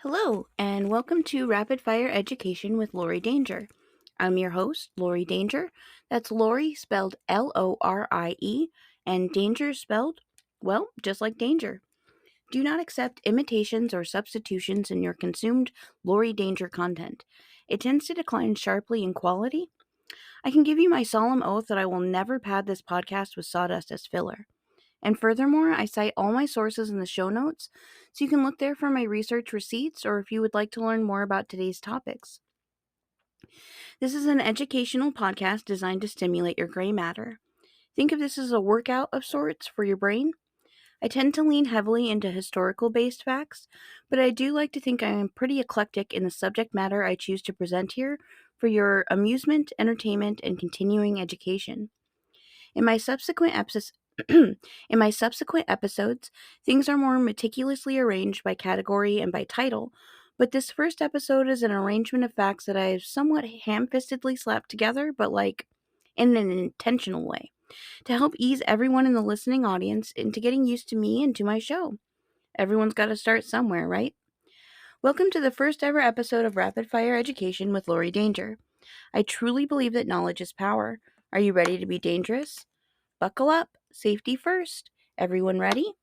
Hello, and welcome to Rapid Fire Education with Lori Danger. I'm your host, Lori Danger. That's Lori spelled Lorie, and Danger spelled, well, just like danger. Do not accept imitations or substitutions in your consumed Lori Danger content. It tends to decline sharply in quality. I can give you my solemn oath that I will never pad this podcast with sawdust as filler. And furthermore, I cite all my sources in the show notes, so you can look there for my research receipts or if you would like to learn more about today's topics. This is an educational podcast designed to stimulate your gray matter. Think of this as a workout of sorts for your brain. I tend to lean heavily into historical based facts, but I do like to think I am pretty eclectic in the subject matter I choose to present here for your amusement, entertainment, and continuing education. In my subsequent episodes, things are more meticulously arranged by category and by title, but this first episode is an arrangement of facts that I have somewhat ham-fistedly slapped together, but in an intentional way, to help ease everyone in the listening audience into getting used to me and to my show. Everyone's got to start somewhere, right? Welcome to the first ever episode of Rapid Fire Education with Lori Danger. I truly believe that knowledge is power. Are you ready to be dangerous? Buckle up. Safety first. Everyone ready?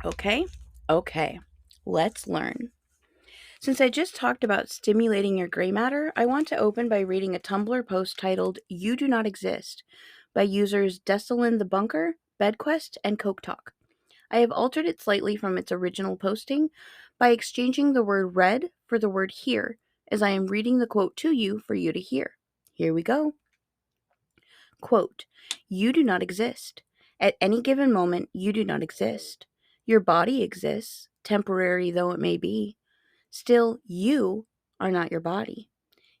Okay. Let's learn. Since I just talked about stimulating your gray matter, I want to open by reading a Tumblr post titled You Do Not Exist by users Dessalin the Bunker, BedQuest, and Coke Talk. I have altered it slightly from its original posting by exchanging the word read for the word hear, as I am reading the quote to you for you to hear. Here we go. Quote, you do not exist. At any given moment, you do not exist. Your body exists, temporary though it may be. Still, you are not your body.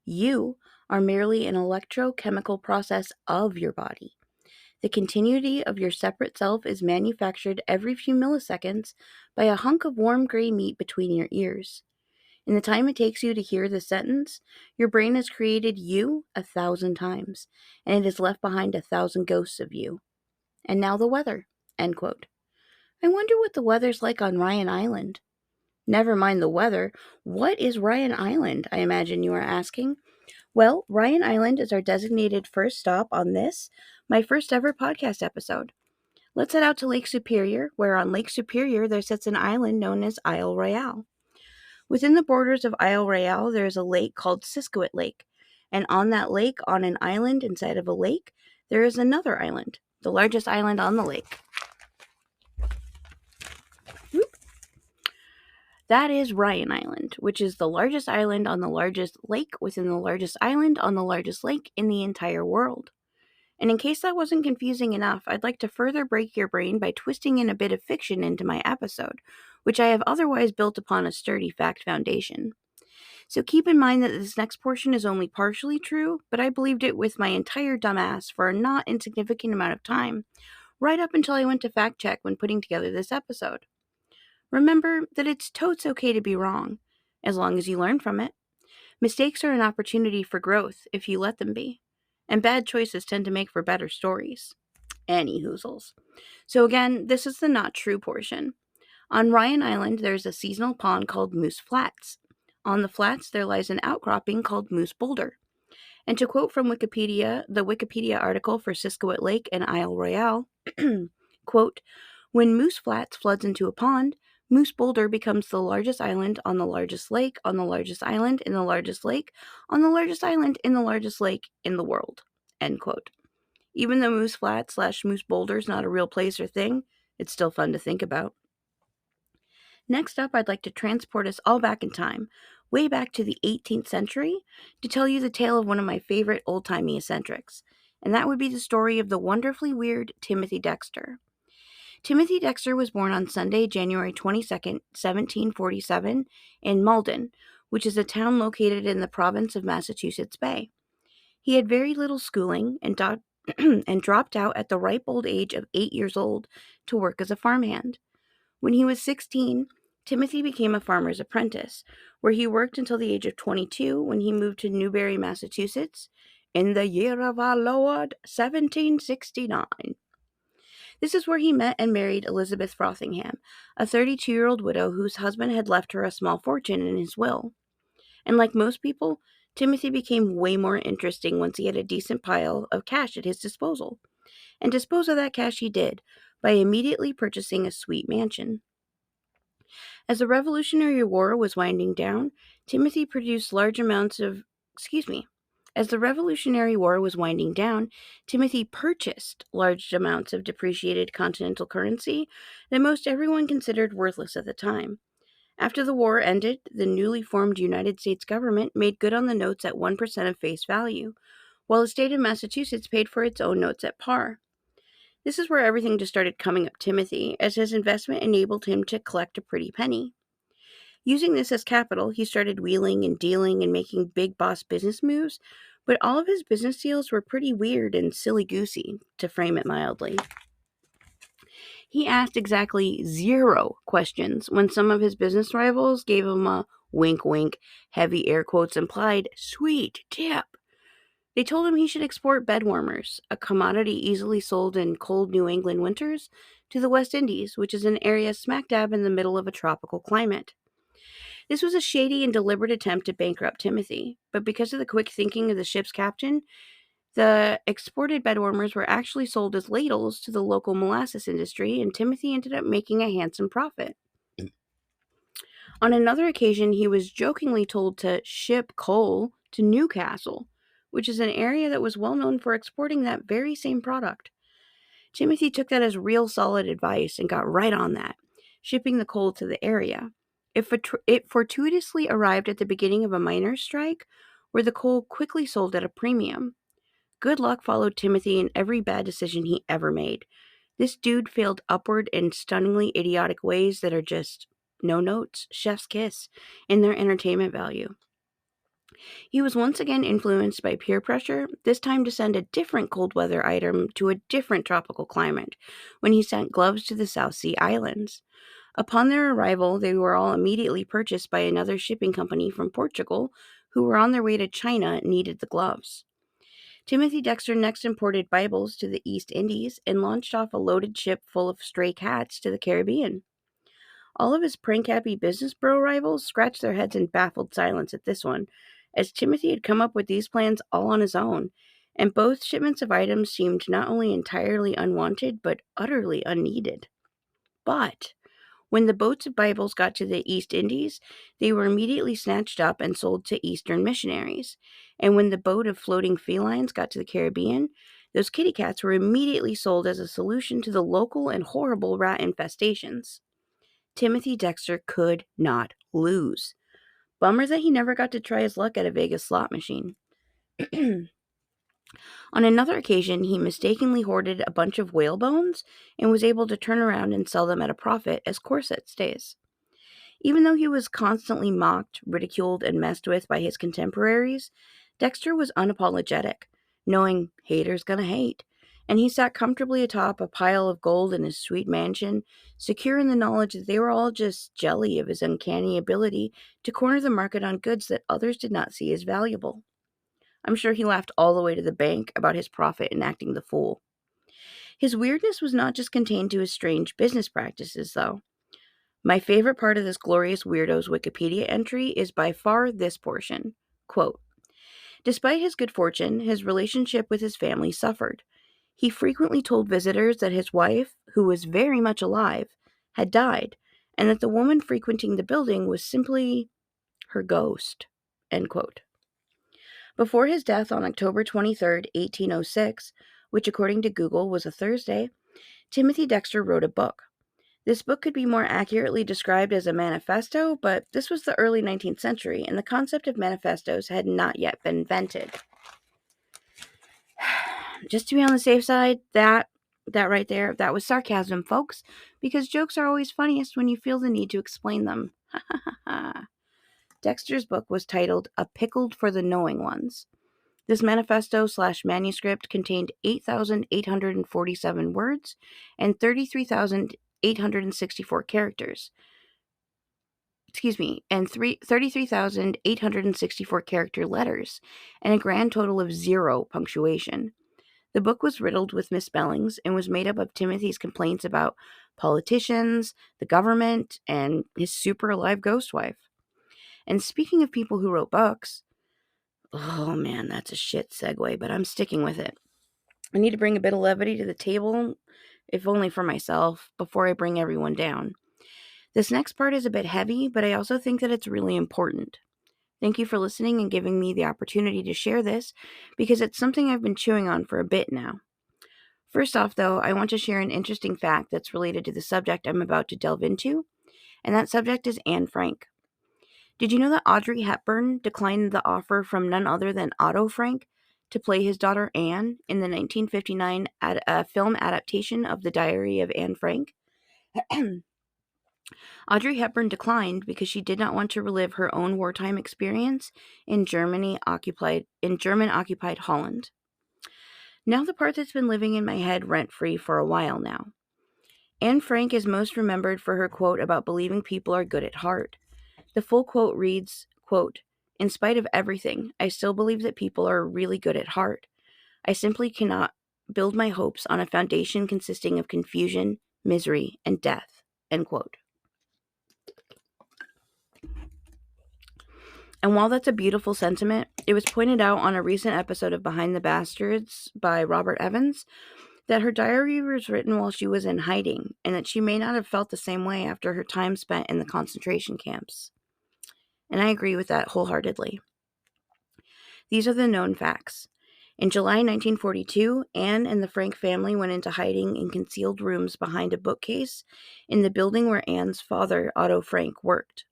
You are merely an electrochemical process of your body. The continuity of your separate self is manufactured every few milliseconds by a hunk of warm gray meat between your ears. In the time it takes you to hear this sentence, your brain has created you 1,000 times, and it has left behind 1,000 ghosts of you. And now the weather. End quote. I wonder what the weather's like on Ryan Island. Never mind the weather. What is Ryan Island, I imagine you are asking? Well, Ryan Island is our designated first stop on this, my first ever podcast episode. Let's head out to Lake Superior, where on Lake Superior there sits an island known as Isle Royale. Within the borders of Isle Royale, there is a lake called Siskiwit Lake, and on that lake, on an island inside of a lake, there is another island, the largest island on the lake. Whoop. That is Ryan Island, which is the largest island on the largest lake within the largest island on the largest lake in the entire world. And in case that wasn't confusing enough, I'd like to further break your brain by twisting in a bit of fiction into my episode, which I have otherwise built upon a sturdy fact foundation. So keep in mind that this next portion is only partially true, but I believed it with my entire dumbass for a not insignificant amount of time, right up until I went to fact check when putting together this episode. Remember that it's totes okay to be wrong, as long as you learn from it. Mistakes are an opportunity for growth if you let them be, and bad choices tend to make for better stories. Any hoozles. So again, this is the not true portion. On Ryan Island, there's a seasonal pond called Moose Flats. On the flats, there lies an outcropping called Moose Boulder. And to quote from Wikipedia, the Wikipedia article for Siskiwit Lake and Isle Royale, quote, when Moose Flats floods into a pond, Moose Boulder becomes the largest island on the largest lake on the largest island in the largest lake on the largest island in the largest lake in the world. End quote. Even though Moose Flats / Moose Boulder is not a real place or thing, it's still fun to think about. Next up, I'd like to transport us all back in time, way back to the 18th century, to tell you the tale of one of my favorite old-timey eccentrics, and that would be the story of the wonderfully weird Timothy Dexter. Timothy Dexter was born on Sunday, January 22nd, 1747, in Malden, which is a town located in the province of Massachusetts Bay. He had very little schooling and dropped out at the ripe old age of 8 years old to work as a farmhand. When he was 16, Timothy became a farmer's apprentice, where he worked until the age of 22 when he moved to Newbury, Massachusetts, in the year of our Lord, 1769. This is where he met and married Elizabeth Frothingham, a 32-year-old widow whose husband had left her a small fortune in his will. And like most people, Timothy became way more interesting once he had a decent pile of cash at his disposal. And dispose of that cash he did, by immediately purchasing a sweet mansion. As the Revolutionary War was winding down, Timothy produced large amounts of, excuse me, as the Revolutionary War was winding down, Timothy purchased large amounts of depreciated continental currency that most everyone considered worthless at the time. After the war ended, the newly formed United States government made good on the notes at 1% of face value, while the state of Massachusetts paid for its own notes at par. This is where everything just started coming up Timothy, as his investment enabled him to collect a pretty penny. Using this as capital, he started wheeling and dealing and making big boss business moves, but all of his business deals were pretty weird and silly-goosey, to frame it mildly. He asked exactly 0 questions when some of his business rivals gave him a wink wink, heavy air quotes implied, sweet tip. They told him he should export bed warmers, a commodity easily sold in cold New England winters, to the West Indies, which is an area smack dab in the middle of a tropical climate. This was a shady and deliberate attempt to bankrupt Timothy, but because of the quick thinking of the ship's captain, the exported bedwarmers were actually sold as ladles to the local molasses industry, and Timothy ended up making a handsome profit. On another occasion, he was jokingly told to ship coal to Newcastle, which is an area that was well known for exporting that very same product. Timothy took that as real solid advice and got right on that, shipping the coal to the area. It fortuitously arrived at the beginning of a miners' strike, where the coal quickly sold at a premium. Good luck followed Timothy in every bad decision he ever made. This dude failed upward in stunningly idiotic ways that are just no notes, chef's kiss, in their entertainment value. He was once again influenced by peer pressure, this time to send a different cold weather item to a different tropical climate, when he sent gloves to the South Sea Islands. Upon their arrival, they were all immediately purchased by another shipping company from Portugal, who were on their way to China and needed the gloves. Timothy Dexter next imported Bibles to the East Indies and launched off a loaded ship full of stray cats to the Caribbean. All of his prank-happy business bro rivals scratched their heads in baffled silence at this one, as Timothy had come up with these plans all on his own, and both shipments of items seemed not only entirely unwanted, but utterly unneeded. But when the boats of Bibles got to the East Indies, they were immediately snatched up and sold to Eastern missionaries. And when the boat of floating felines got to the Caribbean, those kitty cats were immediately sold as a solution to the local and horrible rat infestations. Timothy Dexter could not lose. Bummer that he never got to try his luck at a Vegas slot machine. On another occasion, he mistakenly hoarded a bunch of whale bones and was able to turn around and sell them at a profit as corset stays. Even though he was constantly mocked, ridiculed, and messed with by his contemporaries, Dexter was unapologetic, knowing haters gonna hate, and he sat comfortably atop a pile of gold in his sweet mansion, secure in the knowledge that they were all just jelly of his uncanny ability to corner the market on goods that others did not see as valuable. I'm sure he laughed all the way to the bank about his profit in acting the fool. His weirdness was not just contained to his strange business practices, though. My favorite part of this glorious weirdo's Wikipedia entry is by far this portion. Quote, despite his good fortune, his relationship with his family suffered. He frequently told visitors that his wife, who was very much alive, had died, and that the woman frequenting the building was simply her ghost. End quote. Before his death on October 23rd, 1806, which according to Google was a Thursday, Timothy Dexter wrote a book. This book could be more accurately described as a manifesto, but this was the early 19th century, and the concept of manifestos had not yet been invented. Just to be on the safe side, that right there, that was sarcasm, folks, because jokes are always funniest when you feel the need to explain them. Dexter's book was titled A Pickled for the Knowing Ones. This manifesto/manuscript contained 8,847 words and 33,864 characters. And 33,864 character letters, and a grand total of 0 punctuation. The book was riddled with misspellings and was made up of Timothy's complaints about politicians, the government, and his super alive ghost wife. And speaking of people who wrote books, oh man, that's a shit segue, but I'm sticking with it. I need to bring a bit of levity to the table, if only for myself, before I bring everyone down. This next part is a bit heavy, but I also think that it's really important. Thank you for listening and giving me the opportunity to share this, because it's something I've been chewing on for a bit now. First off, though, I want to share an interesting fact that's related to the subject I'm about to delve into, and that subject is Anne Frank. Did you know that Audrey Hepburn declined the offer from none other than Otto Frank to play his daughter Anne in the 1959 film adaptation of The Diary of Anne Frank? Audrey Hepburn declined because she did not want to relive her own wartime experience in German occupied Holland. Now the part that's been living in my head rent-free for a while now. Anne Frank is most remembered for her quote about believing people are good at heart. The full quote reads, quote, "In spite of everything, I still believe that people are really good at heart. I simply cannot build my hopes on a foundation consisting of confusion, misery, and death." End quote. And while that's a beautiful sentiment, it was pointed out on a recent episode of Behind the Bastards by Robert Evans that her diary was written while she was in hiding, and that she may not have felt the same way after her time spent in the concentration camps. And I agree with that wholeheartedly. These are the known facts. In July 1942, Anne and the Frank family went into hiding in concealed rooms behind a bookcase in the building where Anne's father, Otto Frank, worked.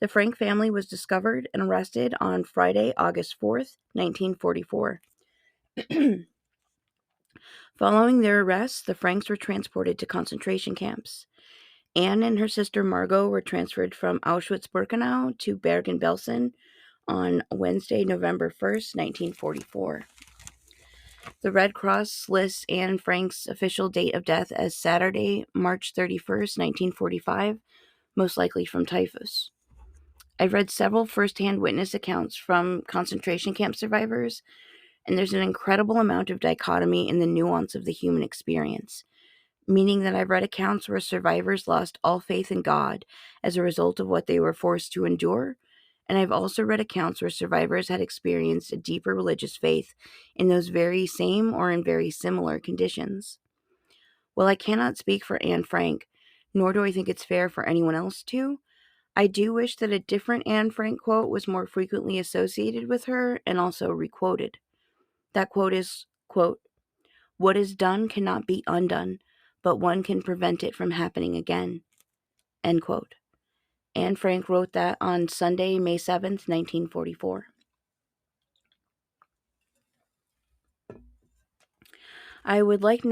The Frank family was discovered and arrested on Friday, August 4th, 1944. Following their arrests, the Franks were transported to concentration camps. Anne and her sister Margot were transferred from Auschwitz-Birkenau to Bergen-Belsen on Wednesday, November 1st, 1944. The Red Cross lists Anne Frank's official date of death as Saturday, March 31st, 1945, most likely from typhus. I've read several first-hand witness accounts from concentration camp survivors, and there's an incredible amount of dichotomy in the nuance of the human experience, meaning that I've read accounts where survivors lost all faith in God as a result of what they were forced to endure, and I've also read accounts where survivors had experienced a deeper religious faith in those very same or in very similar conditions. While I cannot speak for Anne Frank, nor do I think it's fair for anyone else to, I do wish that a different Anne Frank quote was more frequently associated with her and also requoted. That quote is, quote, "What is done cannot be undone, but one can prevent it from happening again." End quote. Anne Frank wrote that on Sunday, May 7th, 1944. I would like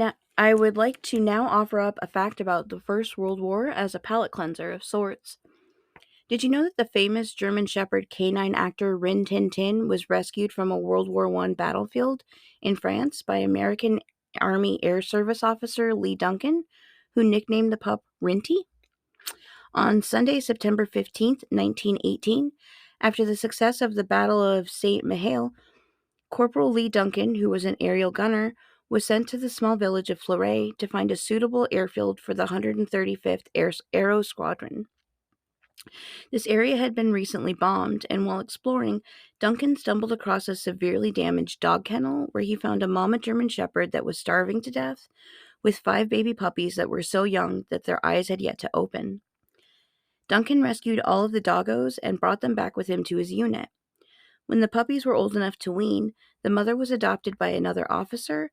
to now offer up a fact about the First World War as a palate cleanser of sorts. Did you know that the famous German Shepherd canine actor Rin Tin Tin was rescued from a World War I battlefield in France by American Army Air Service officer Lee Duncan, who nicknamed the pup Rinty? On Sunday, September 15th, 1918, after the success of the Battle of St. Mihiel, Corporal Lee Duncan, who was an aerial gunner, was sent to the small village of Fleury to find a suitable airfield for the 135th Aero Squadron. This area had been recently bombed, and while exploring, Duncan stumbled across a severely damaged dog kennel where he found a mama German Shepherd that was starving to death, with 5 baby puppies that were so young that their eyes had yet to open. Duncan rescued all of the doggos and brought them back with him to his unit. When the puppies were old enough to wean, the mother was adopted by another officer,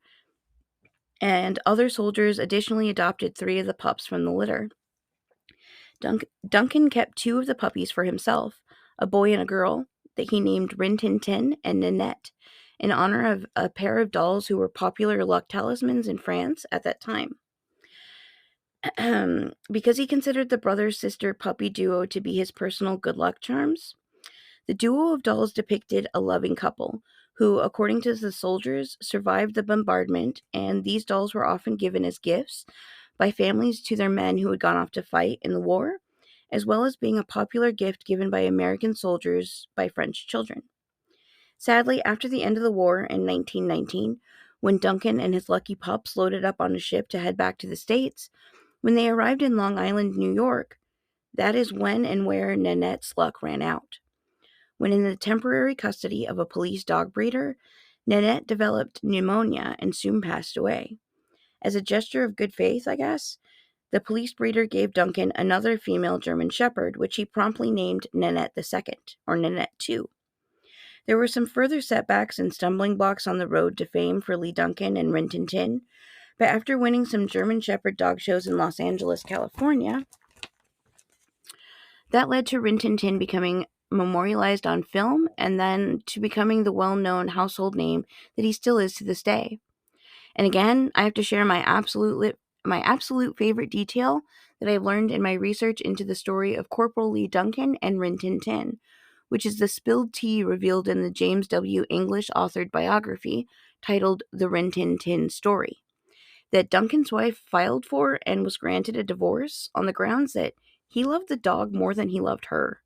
and other soldiers additionally adopted 3 of the pups from the litter. Duncan kept 2 of the puppies for himself, a boy and a girl, that he named Rin Tin Tin and Ninette, in honor of a pair of dolls who were popular luck talismans in France at that time. Because he considered the brother-sister puppy duo to be his personal good luck charms, the duo of dolls depicted a loving couple who, according to the soldiers, survived the bombardment, and these dolls were often given as gifts by families to their men who had gone off to fight in the war, as well as being a popular gift given by American soldiers by French children. Sadly, after the end of the war in 1919, When Duncan and his lucky pups loaded up on a ship to head back to the States, when they arrived in Long Island, New York, that is when and where Nanette's luck ran out. When in the temporary custody of a police dog breeder, Nanette developed pneumonia and soon passed away. As a gesture of good faith, I guess, the police breeder gave Duncan another female German Shepherd, which he promptly named Nanette II, or Nanette II. There were some further setbacks and stumbling blocks on the road to fame for Lee Duncan and Rin Tin Tin, but after winning some German Shepherd dog shows in Los Angeles, California, that led to Rin Tin Tin becoming memorialized on film and then to becoming the well-known household name that he still is to this day. And again, I have to share my absolute favorite detail that I've learned in my research into the story of Corporal Lee Duncan and Rin Tin Tin, which is the spilled tea revealed in the James W. English authored biography titled The Rin Tin Tin Story, that Duncan's wife filed for and was granted a divorce on the grounds that he loved the dog more than he loved her.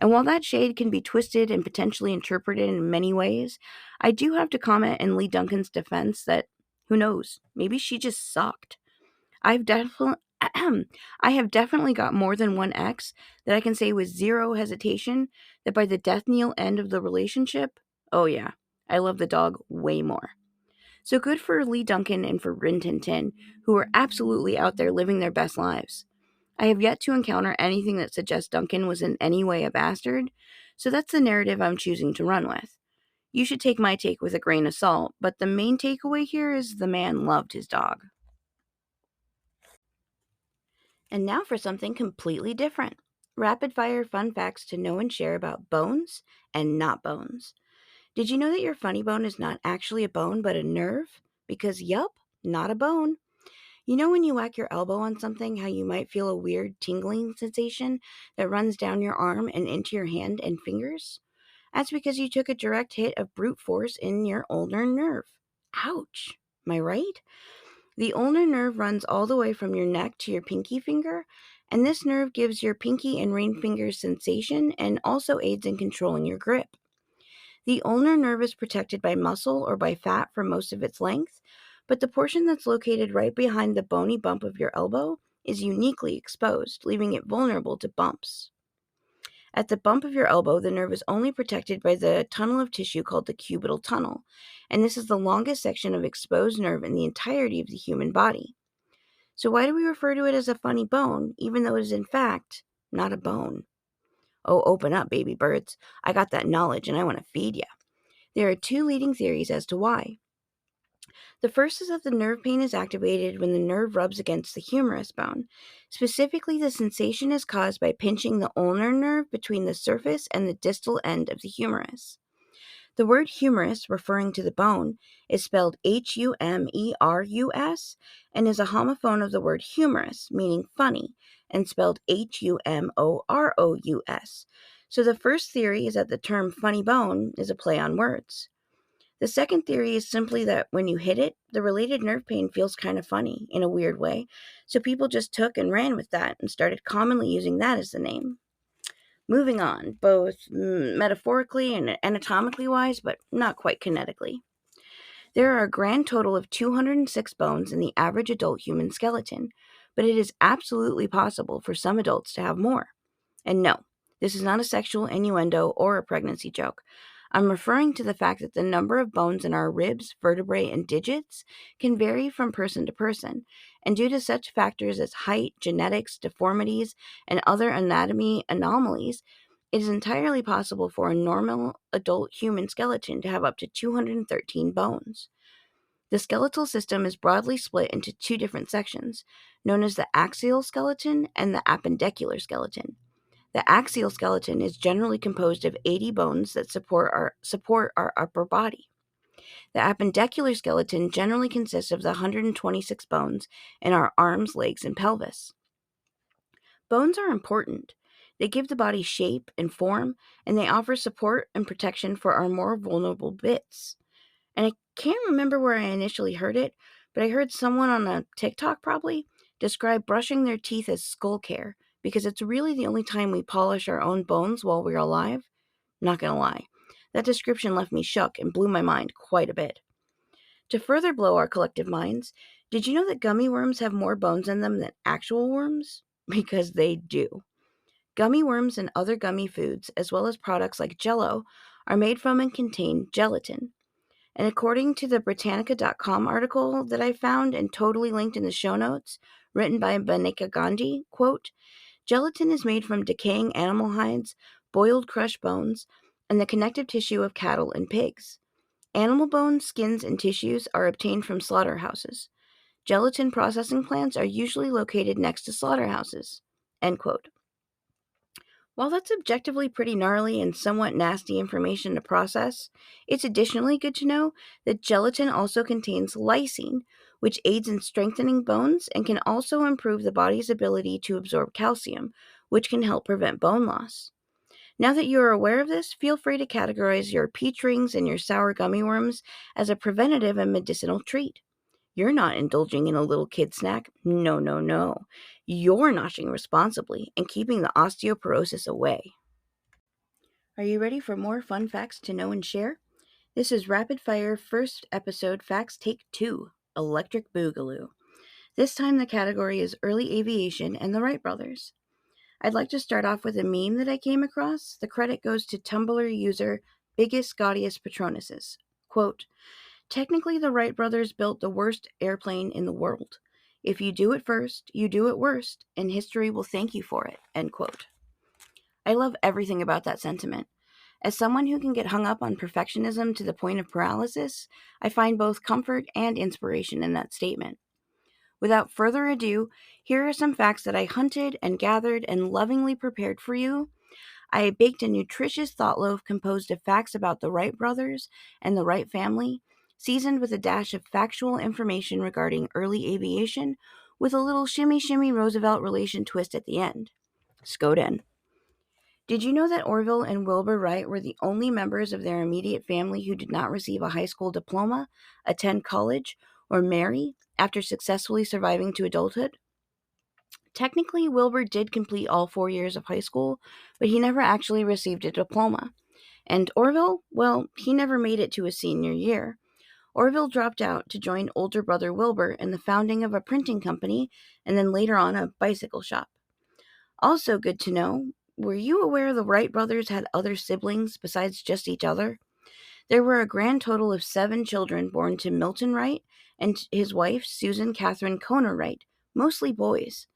And while that shade can be twisted and potentially interpreted in many ways, I do have to comment in Lee Duncan's defense that, who knows, maybe she just sucked. I've definitely I have definitely got more than one ex that I can say with zero hesitation that by the death knell end of the relationship, oh yeah, I love the dog way more. So good for Lee Duncan and for Rin Tin Tin, who are absolutely out there living their best lives. I have yet to encounter anything that suggests Duncan was in any way a bastard, so that's the narrative I'm choosing to run with. You should take my take with a grain of salt, but the main takeaway here is the man loved his dog. And now for something completely different. Rapid fire fun facts to know and share about bones and not bones. Did you know that your funny bone is not actually a bone but a nerve? Because, yup, not a bone. You know when you whack your elbow on something, how you might feel a weird tingling sensation that runs down your arm and into your hand and fingers? That's because you took a direct hit of brute force in your ulnar nerve. Ouch! Am I right? The ulnar nerve runs all the way from your neck to your pinky finger, and this nerve gives your pinky and ring fingers sensation and also aids in controlling your grip. The ulnar nerve is protected by muscle or by fat for most of its length, but the portion that's located right behind the bony bump of your elbow is uniquely exposed, leaving it vulnerable to bumps. At the bump of your elbow, the nerve is only protected by the tunnel of tissue called the cubital tunnel, and this is the longest section of exposed nerve in the entirety of the human body. So why do we refer to it as a funny bone, even though it is in fact not a bone? Oh, open up, baby birds. I got that knowledge and I want to feed ya. There are two leading theories as to why. The first is that the nerve pain is activated when the nerve rubs against the humerus bone. Specifically, the sensation is caused by pinching the ulnar nerve between the surface and the distal end of the humerus. The word humerus, referring to the bone, is spelled Humerus and is a homophone of the word humorous, meaning funny, and spelled Humorous. So the first theory is that the term funny bone is a play on words. The second theory is simply that when you hit it, the related nerve pain feels kind of funny in a weird way, so people just took and ran with that and started commonly using that as the name. Moving on, both metaphorically and anatomically wise, but not quite kinetically. There are a grand total of 206 bones in the average adult human skeleton, but it is absolutely possible for some adults to have more. And no, this is not a sexual innuendo or a pregnancy joke. I'm referring to the fact that the number of bones in our ribs, vertebrae, and digits can vary from person to person, and due to such factors as height, genetics, deformities, and other anatomy anomalies, it is entirely possible for a normal adult human skeleton to have up to 213 bones. The skeletal system is broadly split into two different sections, known as the axial skeleton and the appendicular skeleton. The axial skeleton is generally composed of 80 bones that support our upper body. The appendicular skeleton generally consists of the 126 bones in our arms, legs, and pelvis. Bones are important. They give the body shape and form, and they offer support and protection for our more vulnerable bits. And I can't remember where I initially heard it, but I heard someone on a TikTok probably describe brushing their teeth as skull care, because it's really the only time we polish our own bones while we're alive. Not gonna lie, that description left me shook and blew my mind quite a bit. To further blow our collective minds, did you know that gummy worms have more bones in them than actual worms? Because they do. Gummy worms and other gummy foods, as well as products like Jell-O, are made from and contain gelatin. And according to the Britannica.com article that I found and totally linked in the show notes, written by Banika Gandhi, quote, gelatin is made from decaying animal hides, boiled crushed bones, and the connective tissue of cattle and pigs. Animal bones, skins, and tissues are obtained from slaughterhouses. Gelatin processing plants are usually located next to slaughterhouses. End quote. While that's objectively pretty gnarly and somewhat nasty information to process, it's additionally good to know that gelatin also contains lysine, which aids in strengthening bones and can also improve the body's ability to absorb calcium, which can help prevent bone loss. Now that you are aware of this, feel free to categorize your peach rings and your sour gummy worms as a preventative and medicinal treat. You're not indulging in a little kid snack. No, no, no. You're noshing responsibly and keeping the osteoporosis away. Are you ready for more fun facts to know and share? This is Rapid Fire First Episode Facts Take 2, Electric Boogaloo. This time the category is Early Aviation and the Wright Brothers. I'd like to start off with a meme that I came across. The credit goes to Tumblr user Biggest Gaudius Patronuses. Quote, technically, the Wright brothers built the worst airplane in the world. If you do it first, you do it worst, and history will thank you for it. End quote. I love everything about that sentiment. As someone who can get hung up on perfectionism to the point of paralysis, I find both comfort and inspiration in that statement. Without further ado, here are some facts that I hunted and gathered and lovingly prepared for you. I baked a nutritious thought loaf composed of facts about the Wright brothers and the Wright family, seasoned with a dash of factual information regarding early aviation, with a little shimmy Roosevelt relation twist at the end. Skoden. Did you know that Orville and Wilbur Wright were the only members of their immediate family who did not receive a high school diploma, attend college, or marry after successfully surviving to adulthood? Technically, Wilbur did complete all 4 years of high school, but he never actually received a diploma. And Orville, well, he never made it to his senior year. Orville dropped out to join older brother Wilbur in the founding of a printing company and then later on a bicycle shop. Also good to know, were you aware the Wright brothers had other siblings besides just each other? There were a grand total of 7 children born to Milton Wright and his wife, Susan Catherine Kohner Wright, mostly boys.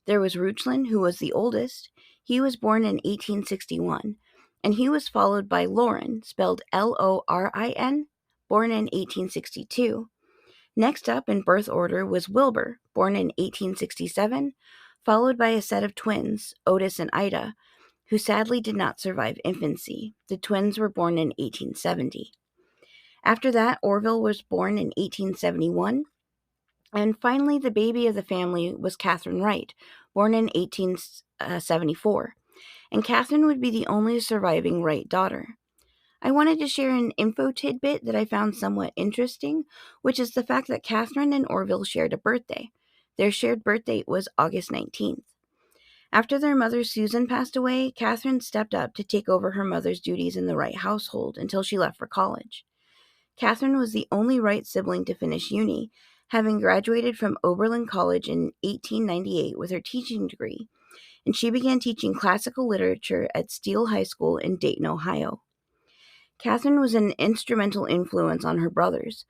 There was Ruchlin, who was the oldest. He was born in 1861, and he was followed by Lorin, spelled Lorin, born in 1862. Next up in birth order was Wilbur, born in 1867, followed by a set of twins, Otis and Ida, who sadly did not survive infancy. The twins were born in 1870. After that, Orville was born in 1871. And finally, the baby of the family was Catherine Wright, born in 1874. And Catherine would be the only surviving Wright daughter. I wanted to share an info tidbit that I found somewhat interesting, which is the fact that Catherine and Orville shared a birthday. Their shared birth date was August 19th. After their mother Susan passed away, Catherine stepped up to take over her mother's duties in the Wright household until she left for college. Catherine was the only Wright sibling to finish uni, having graduated from Oberlin College in 1898 with her teaching degree, and she began teaching classical literature at Steele High School in Dayton, Ohio. Catherine was an instrumental influence on her brothers,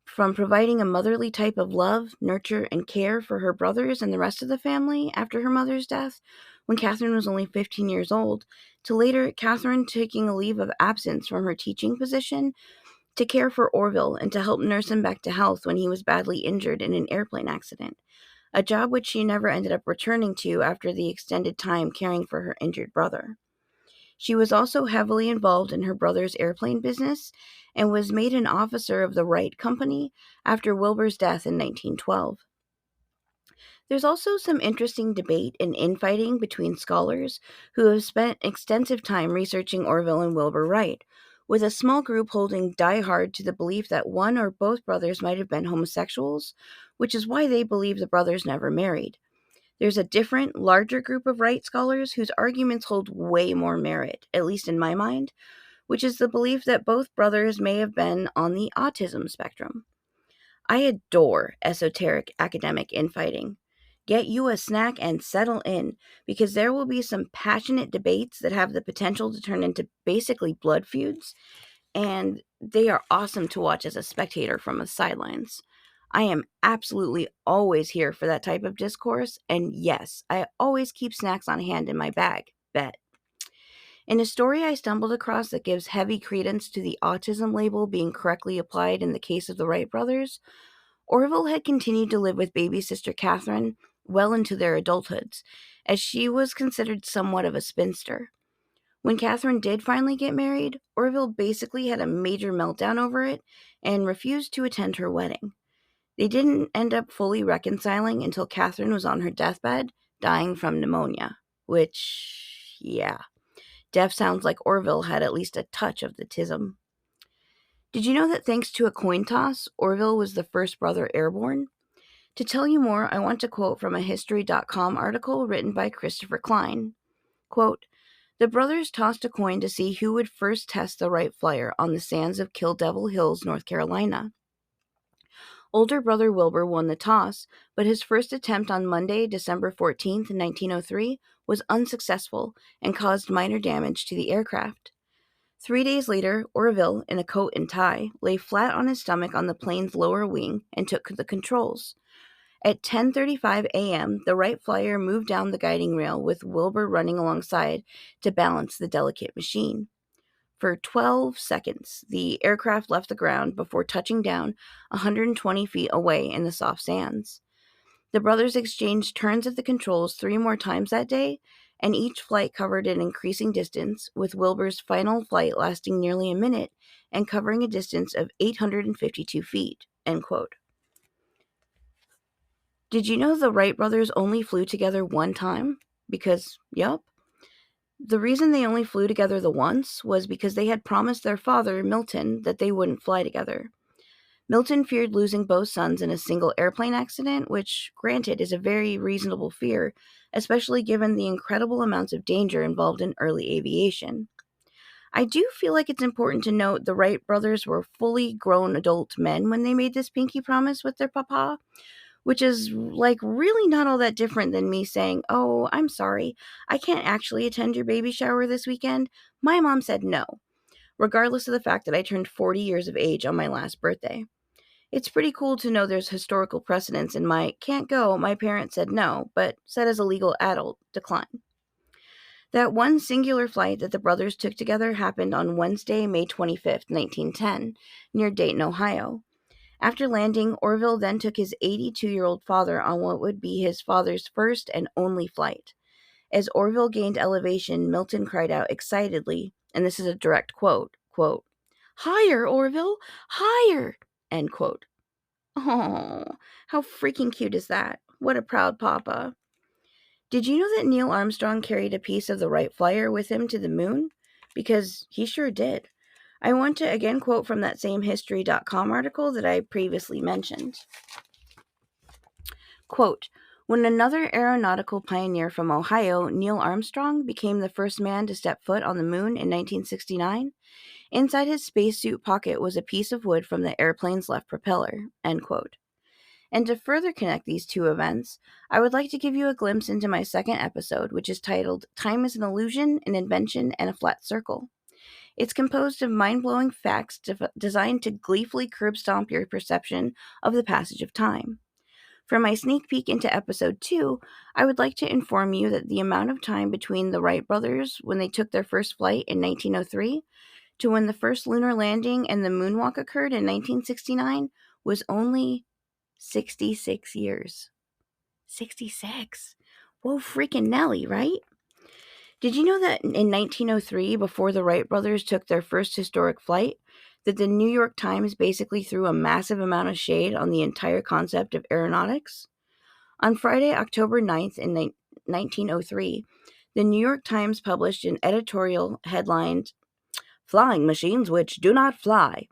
from providing a motherly type of love, nurture, and care for her brothers and the rest of the family after her mother's death, when Catherine was only 15 years old, to later Catherine taking a leave of absence from her teaching position to care for Orville and to help nurse him back to health when he was badly injured in an airplane accident, a job which she never ended up returning to after the extended time caring for her injured brother. She was also heavily involved in her brother's airplane business and was made an officer of the Wright Company after Wilbur's death in 1912. There's also some interesting debate and infighting between scholars who have spent extensive time researching Orville and Wilbur Wright, with a small group holding die-hard to the belief that one or both brothers might have been homosexuals, which is why they believe the brothers never married. There's a different, larger group of Wright scholars whose arguments hold way more merit, at least in my mind, which is the belief that both brothers may have been on the autism spectrum. I adore esoteric academic infighting. Get you a snack and settle in, because there will be some passionate debates that have the potential to turn into basically blood feuds, and they are awesome to watch as a spectator from the sidelines. I am absolutely always here for that type of discourse, and yes, I always keep snacks on hand in my bag. Bet. In a story I stumbled across that gives heavy credence to the autism label being correctly applied in the case of the Wright brothers, Orville had continued to live with baby sister Catherine well into their adulthoods, as she was considered somewhat of a spinster. When Catherine did finally get married, Orville basically had a major meltdown over it and refused to attend her wedding. They didn't end up fully reconciling until Catherine was on her deathbed, dying from pneumonia. Which, yeah, death sounds like Orville had at least a touch of the tism. Did you know that thanks to a coin toss, Orville was the first brother airborne? To tell you more, I want to quote from a History.com article written by Christopher Klein. Quote, "The brothers tossed a coin to see who would first test the Wright Flyer on the sands of Kill Devil Hills, North Carolina. Older brother Wilbur won the toss, but his first attempt on Monday, December 14th, 1903, was unsuccessful and caused minor damage to the aircraft. 3 days later, Orville, in a coat and tie, lay flat on his stomach on the plane's lower wing and took the controls. At 10:35 a.m., the Wright Flyer moved down the guiding rail with Wilbur running alongside to balance the delicate machine. For 12 seconds, the aircraft left the ground before touching down 120 feet away in the soft sands. The brothers exchanged turns at the controls 3 more times that day, and each flight covered an increasing distance, with Wilbur's final flight lasting nearly a minute and covering a distance of 852 feet." End quote. Did you know the Wright brothers only flew together one time? Because, yup. The reason they only flew together the once was because they had promised their father, Milton, that they wouldn't fly together. Milton feared losing both sons in a single airplane accident, which, granted, is a very reasonable fear, especially given the incredible amounts of danger involved in early aviation. I do feel like it's important to note the Wright brothers were fully grown adult men when they made this pinky promise with their papa, which is like really not all that different than me saying, "Oh, I'm sorry, I can't actually attend your baby shower this weekend. My mom said no," regardless of the fact that I turned 40 years of age on my last birthday. It's pretty cool to know there's historical precedence in my "can't go, my parents said no, but said as a legal adult" decline. That one singular flight that the brothers took together happened on Wednesday, May 25th, 1910, near Dayton, Ohio. After landing, Orville then took his 82-year-old father on what would be his father's first and only flight. As Orville gained elevation, Milton cried out excitedly, and this is a direct quote, "Higher, Orville, higher," end quote. Oh, how freaking cute is that? What a proud papa. Did you know that Neil Armstrong carried a piece of the Wright Flyer with him to the moon? Because he sure did. I want to again quote from that same History.com article that I previously mentioned. Quote, "When another aeronautical pioneer from Ohio, Neil Armstrong, became the first man to step foot on the moon in 1969, inside his spacesuit pocket was a piece of wood from the airplane's left propeller." End quote. And to further connect these two events, I would like to give you a glimpse into my second episode, which is titled "Time is an Illusion, an Invention, and a Flat Circle." It's composed of mind-blowing facts designed to gleefully curb stomp your perception of the passage of time. For my sneak peek into episode 2, I would like to inform you that the amount of time between the Wright brothers when they took their first flight in 1903 to when the first lunar landing and the moonwalk occurred in 1969 was only 66 years. 66. Whoa, freaking Nelly, right? Did you know that in 1903, before the Wright brothers took their first historic flight, that the New York Times basically threw a massive amount of shade on the entire concept of aeronautics? On Friday, October 9th in 1903, the New York Times published an editorial headlined, "Flying Machines Which Do Not Fly,"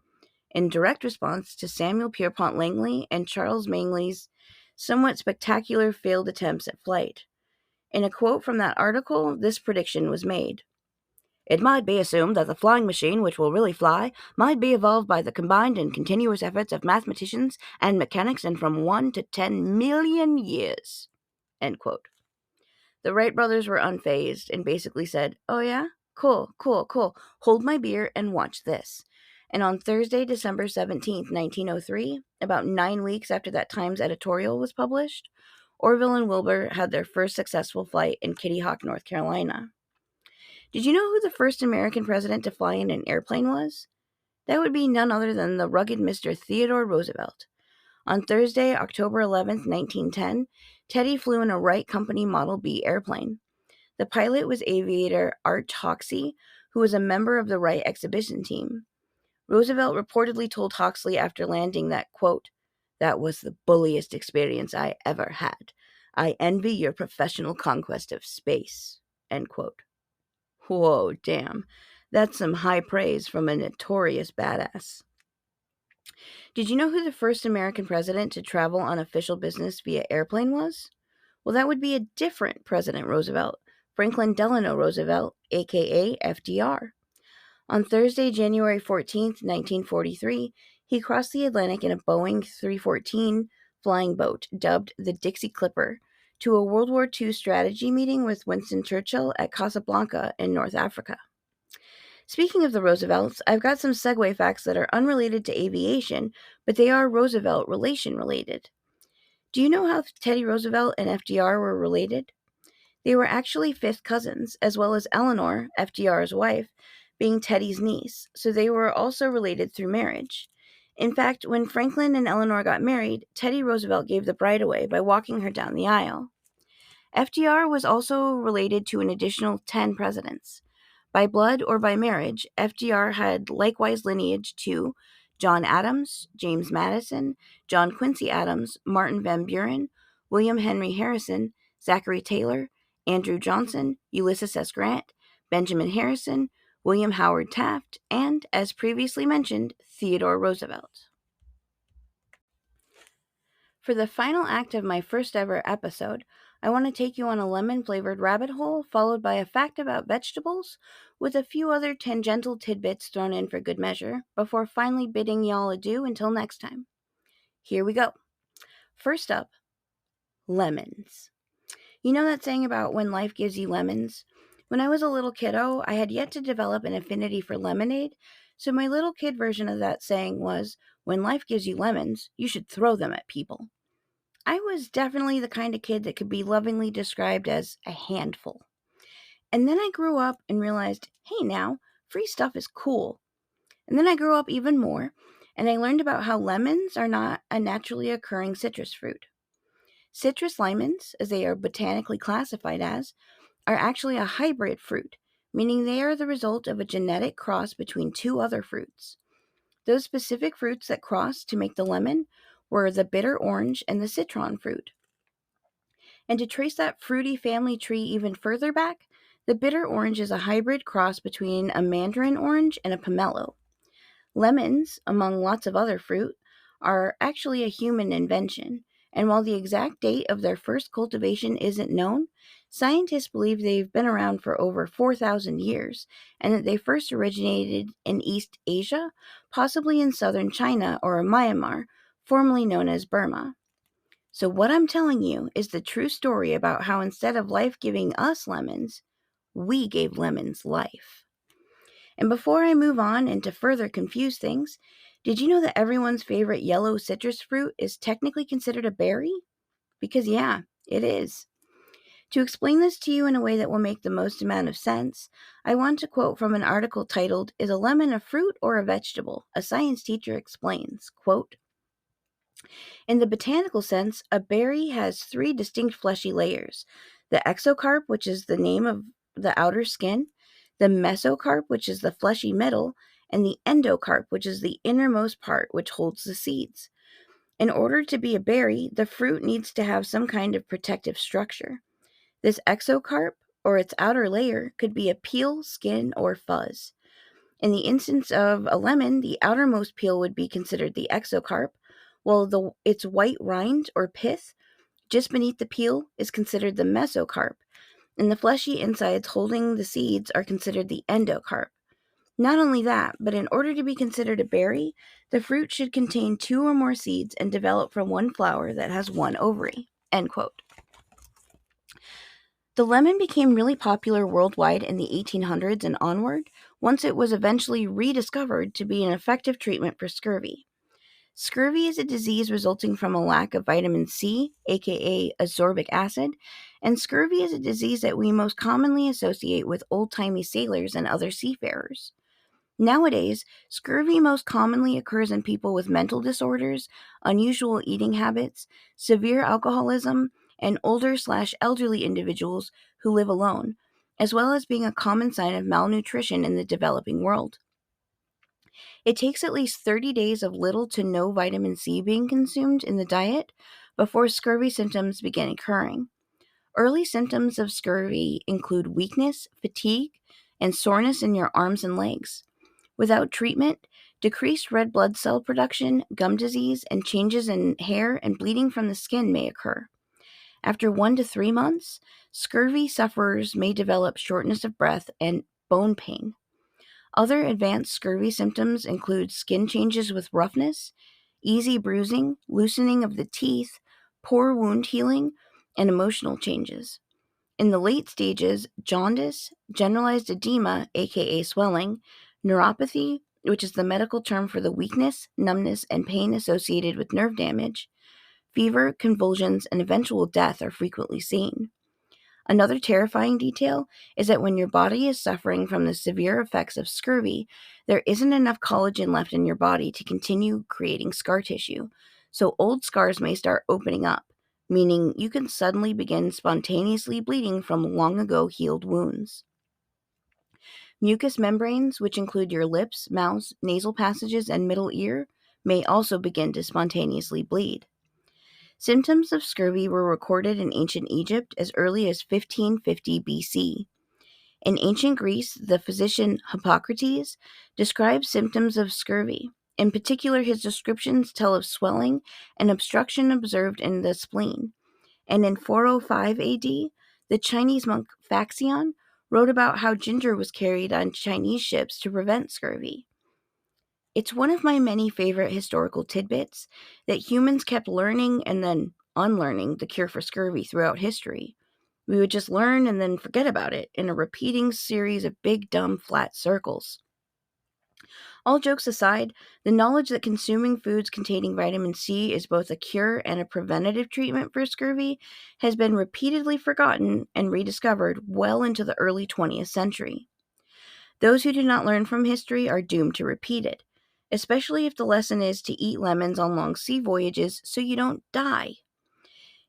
in direct response to Samuel Pierpont Langley and Charles Mangley's somewhat spectacular failed attempts at flight. In a quote from that article, this prediction was made: It might be assumed that the flying machine which will really fly might be evolved by the combined and continuous efforts of mathematicians and mechanics in from 1 to 10 million years. End quote. The Wright brothers were unfazed and basically said, "Oh yeah? Cool, cool, cool. Hold my beer and watch this." And on Thursday, December 17th, 1903, about 9 weeks after that Times editorial was published, Orville and Wilbur had their first successful flight in Kitty Hawk, North Carolina. Did you know who the first American president to fly in an airplane was? That would be none other than the rugged Mr. Theodore Roosevelt. On Thursday, October 11th, 1910, Teddy flew in a Wright Company Model B airplane. The pilot was aviator Art Hoxsey, who was a member of the Wright exhibition team. Roosevelt reportedly told Hoxley after landing that, quote, "That was the bulliest experience I ever had. I envy your professional conquest of space," end quote. Whoa, damn. That's some high praise from a notorious badass. Did you know who the first American president to travel on official business via airplane was? Well, that would be a different President Roosevelt, Franklin Delano Roosevelt, aka FDR. On Thursday, January 14th, 1943, he crossed the Atlantic in a Boeing 314 flying boat dubbed the Dixie Clipper to a World War II strategy meeting with Winston Churchill at Casablanca in North Africa. Speaking of the Roosevelts, I've got some segue facts that are unrelated to aviation, but they are Roosevelt relation related. Do you know how Teddy Roosevelt and FDR were related? They were actually fifth cousins, as well as Eleanor, FDR's wife, being Teddy's niece, so they were also related through marriage. In fact, when Franklin and Eleanor got married, Teddy Roosevelt gave the bride away by walking her down the aisle. FDR was also related to an additional 10 presidents. By blood or by marriage, FDR had likewise lineage to John Adams, James Madison, John Quincy Adams, Martin Van Buren, William Henry Harrison, Zachary Taylor, Andrew Johnson, Ulysses S. Grant, Benjamin Harrison, William Howard Taft, and, as previously mentioned, Theodore Roosevelt. For the final act of my first ever episode, I want to take you on a lemon-flavored rabbit hole, followed by a fact about vegetables, with a few other tangential tidbits thrown in for good measure, before finally bidding y'all adieu until next time. Here we go. First up, lemons. You know that saying about when life gives you lemons? When I was a little kiddo, I had yet to develop an affinity for lemonade, so my little kid version of that saying was, when life gives you lemons, you should throw them at people. I was definitely the kind of kid that could be lovingly described as a handful. And then I grew up and realized, hey now, free stuff is cool. And then I grew up even more, and I learned about how lemons are not a naturally occurring citrus fruit. Citrus limons, as they are botanically classified as, are actually a hybrid fruit, meaning they are the result of a genetic cross between two other fruits. Those specific fruits that crossed to make the lemon were the bitter orange and the citron fruit. And to trace that fruity family tree even further back, the bitter orange is a hybrid cross between a mandarin orange and a pomelo. Lemons, among lots of other fruit, are actually a human invention, and while the exact date of their first cultivation isn't known, scientists believe they've been around for over 4,000 years, and that they first originated in East Asia, possibly in southern China or Myanmar, formerly known as Burma. So what I'm telling you is the true story about how instead of life giving us lemons, we gave lemons life. And before I move on and to further confuse things, did you know that everyone's favorite yellow citrus fruit is technically considered a berry? Because yeah, it is. To explain this to you in a way that will make the most amount of sense, I want to quote from an article titled, "Is a lemon a fruit or a vegetable? A science teacher explains," quote, "In the botanical sense, a berry has three distinct fleshy layers: the exocarp, which is the name of the outer skin, the mesocarp, which is the fleshy middle, and the endocarp, which is the innermost part which holds the seeds. In order to be a berry, the fruit needs to have some kind of protective structure. This exocarp, or its outer layer, could be a peel, skin, or fuzz. In the instance of a lemon, the outermost peel would be considered the exocarp, while its white rind or pith just beneath the peel is considered the mesocarp, and the fleshy insides holding the seeds are considered the endocarp. Not only that, but in order to be considered a berry, the fruit should contain 2 or more seeds and develop from one flower that has 1 ovary. End quote. The lemon became really popular worldwide in the 1800s and onward, once it was eventually rediscovered to be an effective treatment for scurvy. Scurvy is a disease resulting from a lack of vitamin C, aka ascorbic acid, and scurvy is a disease that we most commonly associate with old-timey sailors and other seafarers. Nowadays, scurvy most commonly occurs in people with mental disorders, unusual eating habits, severe alcoholism, and older/elderly individuals who live alone, as well as being a common sign of malnutrition in the developing world. It takes at least 30 days of little to no vitamin C being consumed in the diet before scurvy symptoms begin occurring. Early symptoms of scurvy include weakness, fatigue, and soreness in your arms and legs. Without treatment, decreased red blood cell production, gum disease, and changes in hair and bleeding from the skin may occur. After 1 to 3 months, scurvy sufferers may develop shortness of breath and bone pain. Other advanced scurvy symptoms include skin changes with roughness, easy bruising, loosening of the teeth, poor wound healing, and emotional changes. In the late stages, jaundice, generalized edema, aka swelling, neuropathy, which is the medical term for the weakness, numbness, and pain associated with nerve damage, fever, convulsions, and eventual death are frequently seen. Another terrifying detail is that when your body is suffering from the severe effects of scurvy, there isn't enough collagen left in your body to continue creating scar tissue, so old scars may start opening up, meaning you can suddenly begin spontaneously bleeding from long ago healed wounds. Mucous membranes, which include your lips, mouth, nasal passages, and middle ear, may also begin to spontaneously bleed. Symptoms of scurvy were recorded in ancient Egypt as early as 1550 BC. In ancient Greece, the physician Hippocrates described symptoms of scurvy. In particular, his descriptions tell of swelling and obstruction observed in the spleen. And in 405 AD, the Chinese monk Faxian wrote about how ginger was carried on Chinese ships to prevent scurvy. It's one of my many favorite historical tidbits that humans kept learning and then unlearning the cure for scurvy throughout history. We would just learn and then forget about it in a repeating series of big, dumb, flat circles. All jokes aside, the knowledge that consuming foods containing vitamin C is both a cure and a preventative treatment for scurvy has been repeatedly forgotten and rediscovered well into the early 20th century. Those who do not learn from history are doomed to repeat it, especially if the lesson is to eat lemons on long sea voyages so you don't die.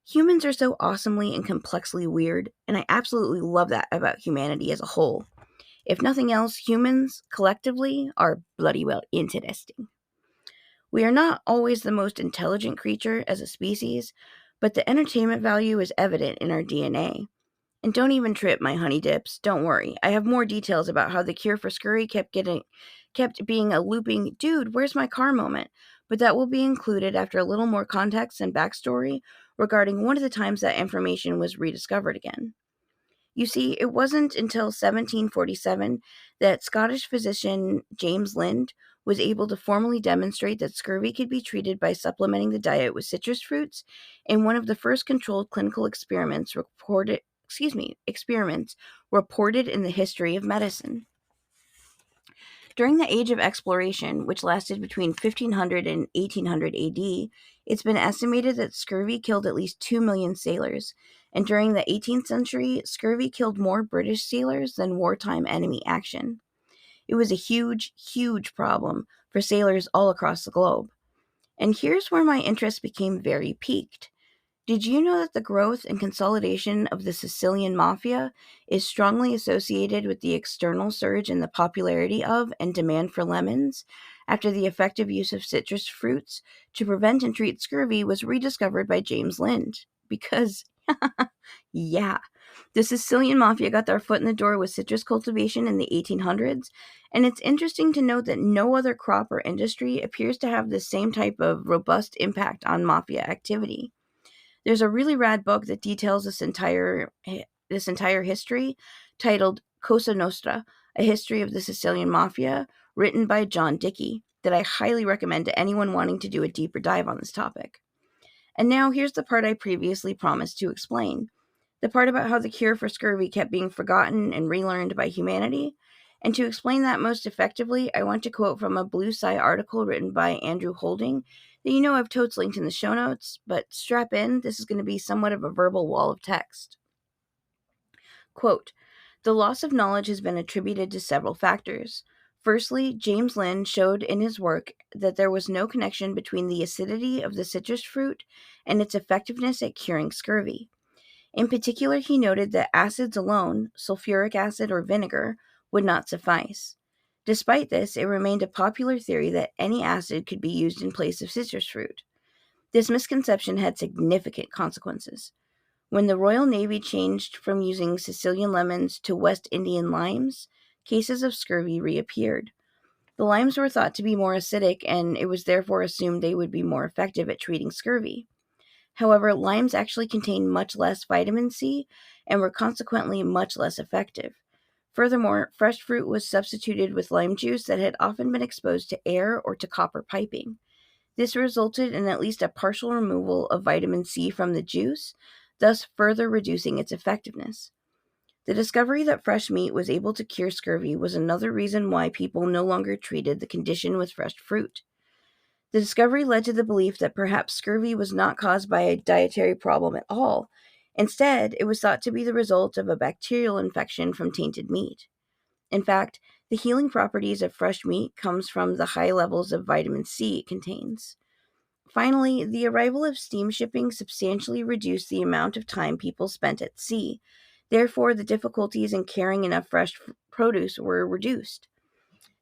Humans are so awesomely and complexly weird, and I absolutely love that about humanity as a whole. If nothing else, humans, collectively, are bloody well interesting. We are not always the most intelligent creature as a species, but the entertainment value is evident in our DNA. And don't even trip, my honey dips. Don't worry. I have more details about how the cure for scurvy kept being a looping, dude, where's my car moment? But that will be included after a little more context and backstory regarding one of the times that information was rediscovered again. You see, it wasn't until 1747 that Scottish physician James Lind was able to formally demonstrate that scurvy could be treated by supplementing the diet with citrus fruits in one of the first controlled clinical experiments reported in the history of medicine. During the Age of Exploration, which lasted between 1500 and 1800 AD, it's been estimated that scurvy killed at least 2 million sailors, and during the 18th century, scurvy killed more British sailors than wartime enemy action. It was a huge, huge problem for sailors all across the globe. And here's where my interest became very piqued. Did you know that the growth and consolidation of the Sicilian mafia is strongly associated with the external surge in the popularity of and demand for lemons after the effective use of citrus fruits to prevent and treat scurvy was rediscovered by James Lind? Because, yeah, the Sicilian mafia got their foot in the door with citrus cultivation in the 1800s, and it's interesting to note that no other crop or industry appears to have the same type of robust impact on mafia activity. There's a really rad book that details this entire history, titled Cosa Nostra, A History of the Sicilian Mafia, written by John Dickey, that I highly recommend to anyone wanting to do a deeper dive on this topic. And now here's the part I previously promised to explain. The part about how the cure for scurvy kept being forgotten and relearned by humanity. And to explain that most effectively, I want to quote from a Blue Sky article written by Andrew Holding that I've totes linked in the show notes, but strap in, this is going to be somewhat of a verbal wall of text. Quote, "The loss of knowledge has been attributed to several factors. Firstly, James Lind showed in his work that there was no connection between the acidity of the citrus fruit and its effectiveness at curing scurvy. In particular, he noted that acids alone, sulfuric acid or vinegar, would not suffice. Despite this, it remained a popular theory that any acid could be used in place of citrus fruit. This misconception had significant consequences. When the Royal Navy changed from using Sicilian lemons to West Indian limes, cases of scurvy reappeared. The limes were thought to be more acidic, and it was therefore assumed they would be more effective at treating scurvy. However, limes actually contain much less vitamin C and were consequently much less effective. Furthermore, fresh fruit was substituted with lime juice that had often been exposed to air or to copper piping. This resulted in at least a partial removal of vitamin C from the juice, thus further reducing its effectiveness. The discovery that fresh meat was able to cure scurvy was another reason why people no longer treated the condition with fresh fruit. The discovery led to the belief that perhaps scurvy was not caused by a dietary problem at all. Instead, it was thought to be the result of a bacterial infection from tainted meat. In fact, the healing properties of fresh meat comes from the high levels of vitamin C it contains. Finally, the arrival of steam shipping substantially reduced the amount of time people spent at sea. Therefore, the difficulties in carrying enough fresh produce were reduced.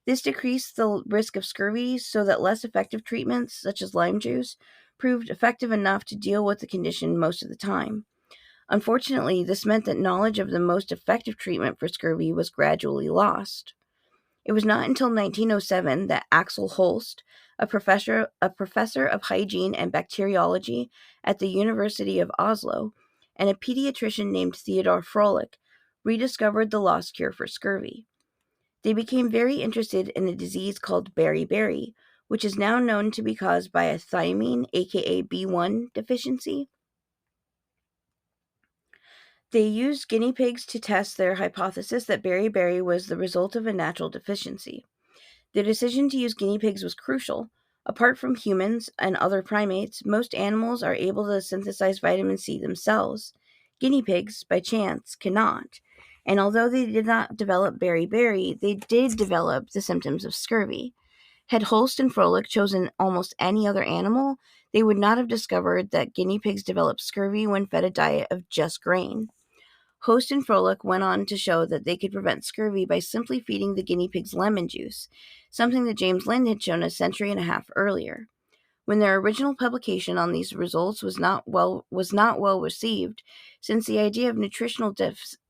This decreased the risk of scurvy so that less effective treatments, such as lime juice, proved effective enough to deal with the condition most of the time. Unfortunately, this meant that knowledge of the most effective treatment for scurvy was gradually lost. It was not until 1907 that Axel Holst, a professor of hygiene and bacteriology at the University of Oslo, and a pediatrician named Theodor Froelich, rediscovered the lost cure for scurvy. They became very interested in a disease called beriberi, which is now known to be caused by a thiamine, aka B1 deficiency. They used guinea pigs to test their hypothesis that beriberi was the result of a natural deficiency. The decision to use guinea pigs was crucial. Apart from humans and other primates, most animals are able to synthesize vitamin C themselves. Guinea pigs, by chance, cannot. And although they did not develop beriberi, they did develop the symptoms of scurvy. Had Holst and Froelich chosen almost any other animal, they would not have discovered that guinea pigs develop scurvy when fed a diet of just grain. Holst and Froelich went on to show that they could prevent scurvy by simply feeding the guinea pigs lemon juice, something that James Lind had shown a century and a half earlier. When their original publication on these results was not well received, since the idea of nutritional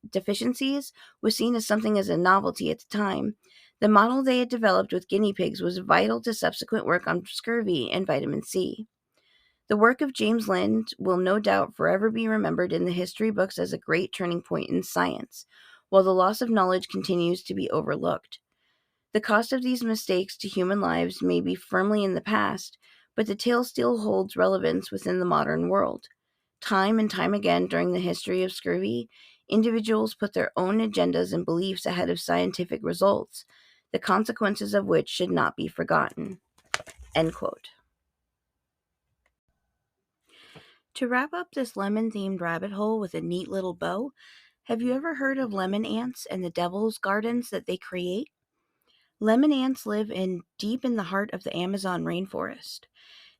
deficiencies was seen as something as a novelty at the time, the model they had developed with guinea pigs was vital to subsequent work on scurvy and vitamin C. The work of James Lind will no doubt forever be remembered in the history books as a great turning point in science, while the loss of knowledge continues to be overlooked. The cost of these mistakes to human lives may be firmly in the past, but the tale still holds relevance within the modern world. Time and time again during the history of scurvy, individuals put their own agendas and beliefs ahead of scientific results, the consequences of which should not be forgotten." End quote. To wrap up this lemon-themed rabbit hole with a neat little bow, have you ever heard of lemon ants and the devil's gardens that they create? Lemon ants live deep in the heart of the Amazon rainforest.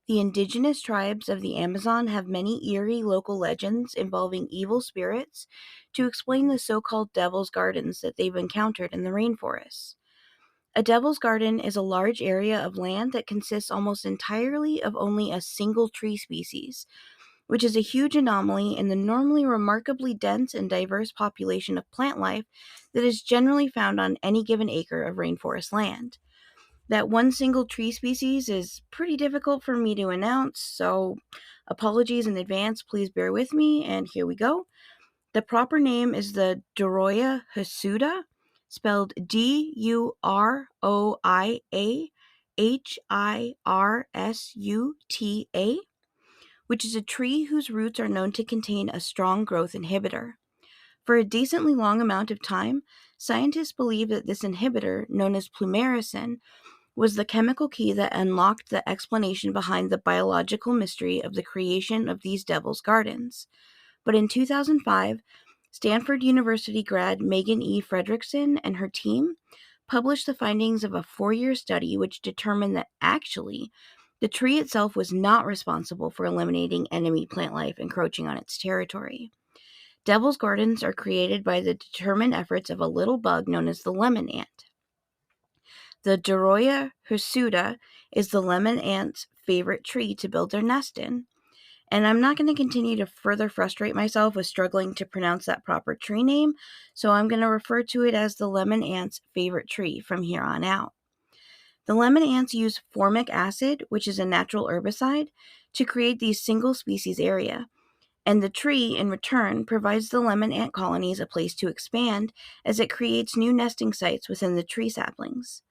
The indigenous tribes of the Amazon have many eerie local legends involving evil spirits to explain the so-called devil's gardens that they've encountered in the rainforests. A devil's garden is a large area of land that consists almost entirely of only a single tree species, which is a huge anomaly in the normally remarkably dense and diverse population of plant life that is generally found on any given acre of rainforest land. That one single tree species is pretty difficult for me to announce, so apologies in advance, please bear with me, and here we go. The proper name is the Doroia hirsuta, spelled Duroia Hirsuta, which is a tree whose roots are known to contain a strong growth inhibitor. For a decently long amount of time, scientists believe that this inhibitor, known as plumaricin, was the chemical key that unlocked the explanation behind the biological mystery of the creation of these devil's gardens. But in 2005, Stanford University grad Megan E. Frederickson and her team published the findings of a 4-year study which determined that actually the tree itself was not responsible for eliminating enemy plant life encroaching on its territory. Devil's gardens are created by the determined efforts of a little bug known as the lemon ant. The Doroia hirsuta is the lemon ant's favorite tree to build their nest in. And I'm not going to continue to further frustrate myself with struggling to pronounce that proper tree name, so I'm going to refer to it as the lemon ant's favorite tree from here on out. The lemon ants use formic acid, which is a natural herbicide, to create these single species area, and the tree, in return, provides the lemon ant colonies a place to expand as it creates new nesting sites within the tree saplings.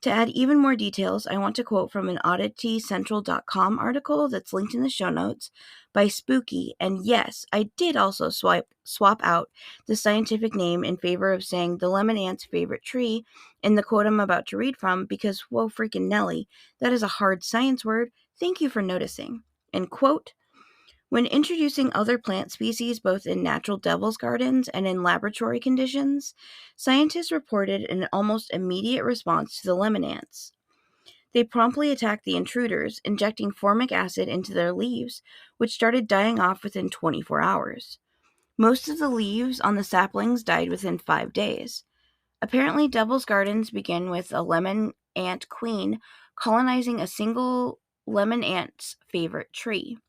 To add even more details, I want to quote from an OddityCentral.com article that's linked in the show notes by Spooky. And yes, I did also swap out the scientific name in favor of saying the lemon ant's favorite tree in the quote I'm about to read from because, whoa freaking Nelly, that is a hard science word. Thank you for noticing. And quote, when introducing other plant species both in natural devil's gardens and in laboratory conditions, scientists reported an almost immediate response to the lemon ants. They promptly attacked the intruders, injecting formic acid into their leaves, which started dying off within 24 hours. Most of the leaves on the saplings died within 5 days. Apparently, devil's gardens begin with a lemon ant queen colonizing a single lemon ant's favorite tree.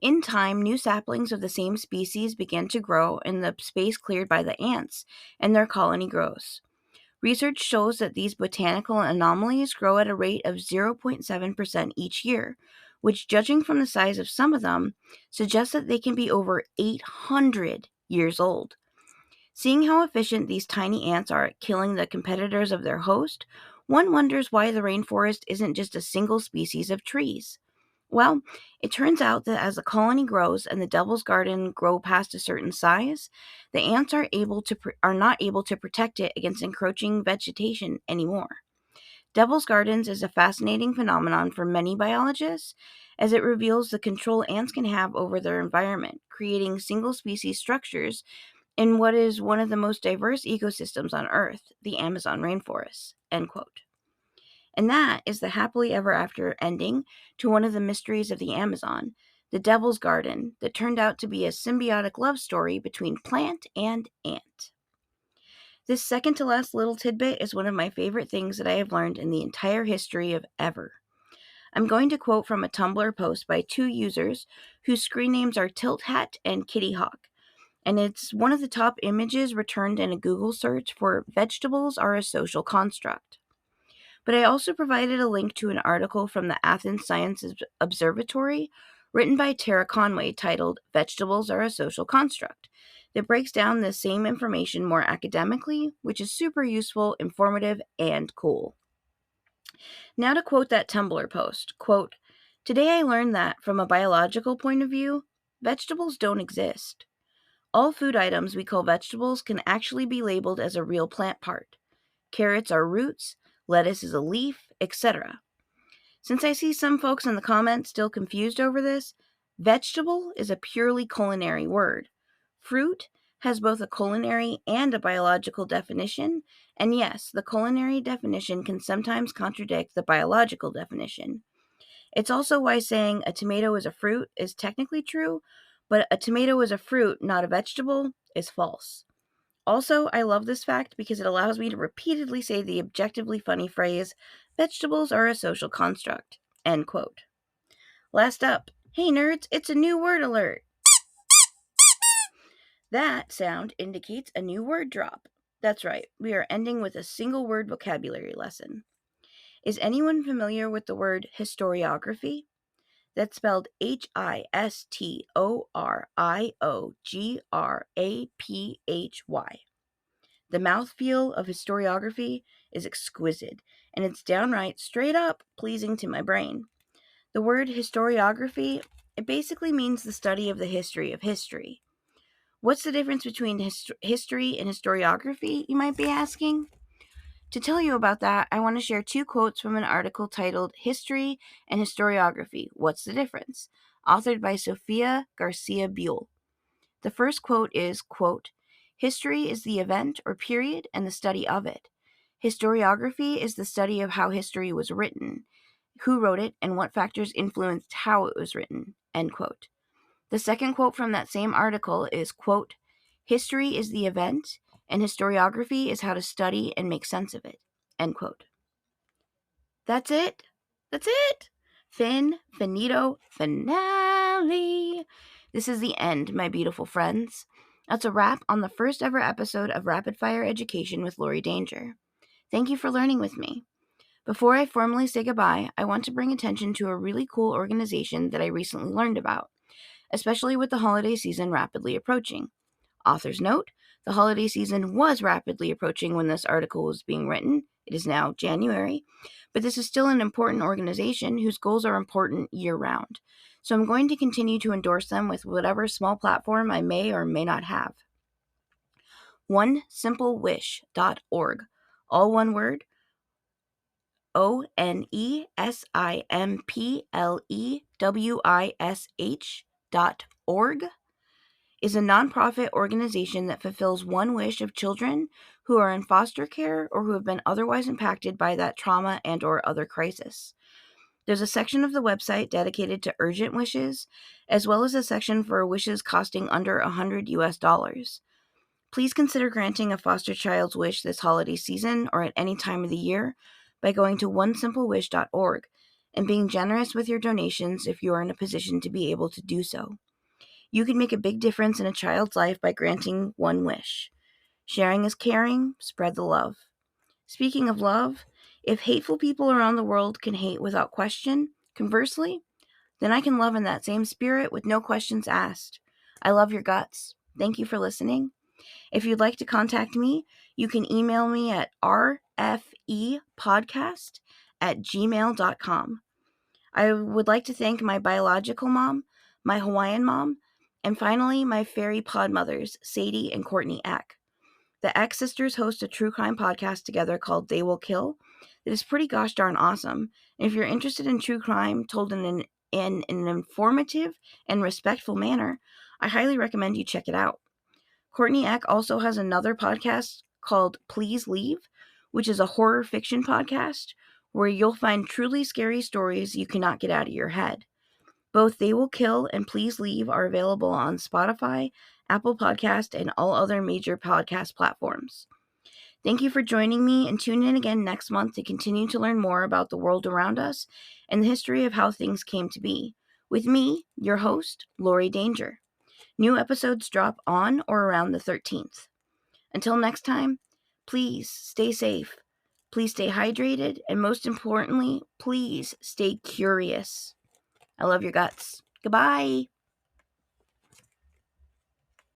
In time, new saplings of the same species begin to grow in the space cleared by the ants, and their colony grows. Research shows that these botanical anomalies grow at a rate of 0.7% each year, which, judging from the size of some of them, suggests that they can be over 800 years old. Seeing how efficient these tiny ants are at killing the competitors of their host, one wonders why the rainforest isn't just a single species of trees. Well, it turns out that as the colony grows and the devil's garden grow past a certain size, the ants are not able to protect it against encroaching vegetation anymore. Devil's gardens is a fascinating phenomenon for many biologists, as it reveals the control ants can have over their environment, creating single-species structures in what is one of the most diverse ecosystems on Earth, the Amazon rainforest. End quote. And that is the happily ever after ending to one of the mysteries of the Amazon, the Devil's Garden, that turned out to be a symbiotic love story between plant and ant. This second to last little tidbit is one of my favorite things that I have learned in the entire history of ever. I'm going to quote from a Tumblr post by 2 users whose screen names are Tilt Hat and Kitty Hawk, and it's one of the top images returned in a Google search for vegetables are a social construct. But I also provided a link to an article from the Athens Science Observatory written by Tara Conway titled Vegetables Are a Social Construct that breaks down the same information more academically, which is super useful, informative, and cool. Now to quote that Tumblr post, quote, today I learned that, from a biological point of view, vegetables don't exist. All food items we call vegetables can actually be labeled as a real plant part. Carrots are roots, lettuce is a leaf, etc. Since I see some folks in the comments still confused over this, vegetable is a purely culinary word. Fruit has both a culinary and a biological definition, and yes, the culinary definition can sometimes contradict the biological definition. It's also why saying a tomato is a fruit is technically true, but a tomato is a fruit, not a vegetable, is false. Also, I love this fact because it allows me to repeatedly say the objectively funny phrase, vegetables are a social construct, end quote. Last up, hey nerds, it's a new word alert. That sound indicates a new word drop. That's right, we are ending with a single word vocabulary lesson. Is anyone familiar with the word historiography? That's spelled HISTORIOGRAPHY. The mouthfeel of historiography is exquisite, and it's downright straight up pleasing to my brain. The word historiography, it basically means the study of the history of history. What's the difference between history and historiography, you might be asking? To tell you about that, I want to share 2 quotes from an article titled History and Historiography, What's the Difference?, authored by Sofia Garcia Buell. The first quote is, quote, "History is the event or period and the study of it. Historiography is the study of how history was written, who wrote it, and what factors influenced how it was written," end quote. The second quote from that same article is, quote, "History is the event, and historiography is how to study and make sense of it," end quote. That's it. That's it. Finito, finale. This is the end, my beautiful friends. That's a wrap on the first ever episode of Rapid Fire Education with Lori Danger. Thank you for learning with me. Before I formally say goodbye, I want to bring attention to a really cool organization that I recently learned about, especially with the holiday season rapidly approaching. Author's note, the holiday season was rapidly approaching when this article was being written. It is now January, but this is still an important organization whose goals are important year-round. So I'm going to continue to endorse them with whatever small platform I may or may not have. OneSimpleWish.org, all one word, OneSimpleWish.org, is a nonprofit organization that fulfills one wish of children who are in foster care or who have been otherwise impacted by that trauma and or other crisis. There's a section of the website dedicated to urgent wishes, as well as a section for wishes costing under $100. Please consider granting a foster child's wish this holiday season or at any time of the year by going to OneSimpleWish.org and being generous with your donations if you are in a position to be able to do so. You can make a big difference in a child's life by granting one wish. Sharing is caring. Spread the love. Speaking of love, if hateful people around the world can hate without question, conversely, then I can love in that same spirit with no questions asked. I love your guts. Thank you for listening. If you'd like to contact me, you can email me at rfepodcast@gmail.com. I would like to thank my biological mom, my Hawaiian mom, and finally, my fairy pod mothers, Sadie and Courtney Eck. The Eck sisters host a true crime podcast together called They Will Kill that is pretty gosh darn awesome. And if you're interested in true crime told in an informative and respectful manner, I highly recommend you check it out. Courtney Eck also has another podcast called Please Leave, which is a horror fiction podcast where you'll find truly scary stories you cannot get out of your head. Both They Will Kill and Please Leave are available on Spotify, Apple Podcast, and all other major podcast platforms. Thank you for joining me, and tune in again next month to continue to learn more about the world around us and the history of how things came to be. With me, your host, Lori Danger. New episodes drop on or around the 13th. Until next time, please stay safe, please stay hydrated, and most importantly, please stay curious. I love your guts. Goodbye.